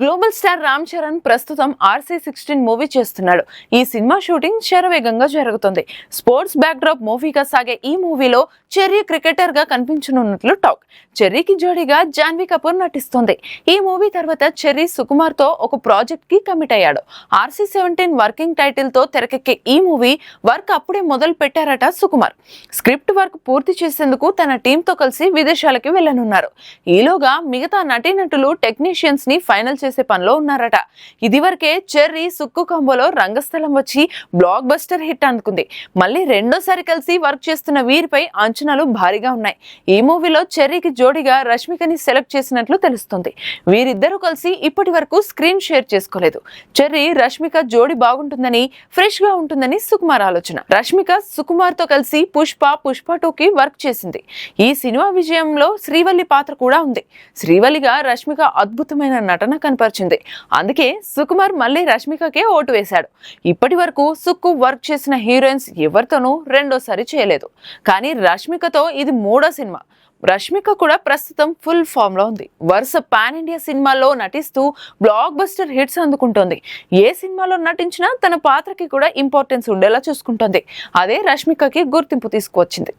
Global star Ram Charan ప్రస్తుతం RC16 movie చేస్తున్నాడు. ఈ సినిమా షూటింగ్ శరవేగంగా జరుగుతుంది. స్పోర్ట్స్ బ్యాక్డ్రాప్ మూవీగా సాగే ఈ మూవీలో చెర్రీ క్రికెటర్ గా కనిపించనున్నట్లు టాక్. చెర్రీకి జోడీగా జాన్వీ కపూర్ నటిస్తుంది. ఈ మూవీ తర్వాత చెర్రీ సుకుమార్ తో ఒక ప్రాజెక్ట్ కి కమిట్ అయ్యాడు. RC17 వర్కింగ్ టైటిల్ తో తెరకెక్కే ఈ మూవీ వర్క్ అప్పుడే మొదలు పెట్టారట సుకుమార్. స్క్రిప్ట్ వర్క్ పూర్తి చేసేందుకు తన టీమ్ తో కలిసి విదేశాలకి వెళ్లనున్నారు. ఈలోగా మిగతా నటీనటులు టెక్నీషియన్స్ ని ఫైనల్ చేసే పనిలో ఉన్నారట. ఇదివరకే చెర్రీ సుక్కు కాంబోలో రంగస్థలం వచ్చి బ్లాక్ బస్టర్ హిట్ అందుకుంది. మళ్ళీ రెండోసారి కలిసి వర్క్ చేస్తున్న వీరిపై అంచనాలు భారీగా ఉన్నాయి. ఈ మూవీలో చెర్రీకి జోడీగా రష్మికని సెలెక్ట్ చేసినట్లు తెలుస్తుంది. వీరిద్దరూ కలిసి ఇప్పటి వరకు స్క్రీన్ షేర్ చేసుకోలేదు. చెర్రీ రష్మిక జోడీ బాగుంటుందని, ఫ్రెష్ గా ఉంటుందని సుకుమార్ ఆలోచన. రష్మిక సుకుమార్ తో కలిసి పుష్ప 2కి వర్క్ చేసింది. ఈ సినిమా విజయంలో శ్రీవల్లి పాత్ర కూడా ఉంది. శ్రీవల్లిగా రష్మిక అద్భుతమైన నటన కనపరిచింది. అందుకే సుకుమార్ మళ్ళీ రష్మికకే ఓటు వేశాడు. ఇప్పటి వరకు సుక్కు వర్క్ చేసిన హీరోయిన్స్ ఎవరితోనూ రెండోసారి చేయలేదు. కానీ రష్మికతో ఇది 3వ సినిమా. రష్మిక కూడా ప్రస్తుతం ఫుల్ ఫామ్ లో ఉంది. వరుస పాన్ ఇండియా సినిమాల్లో నటిస్తూ బ్లాక్ బస్టర్ హిట్స్ అందుకుంటోంది. ఏ సినిమాలో నటించినా తన పాత్రకి కూడా ఇంపార్టెన్స్ ఉండేలా చూసుకుంటోంది. అదే రష్మికకి గుర్తింపు తీసుకువచ్చింది.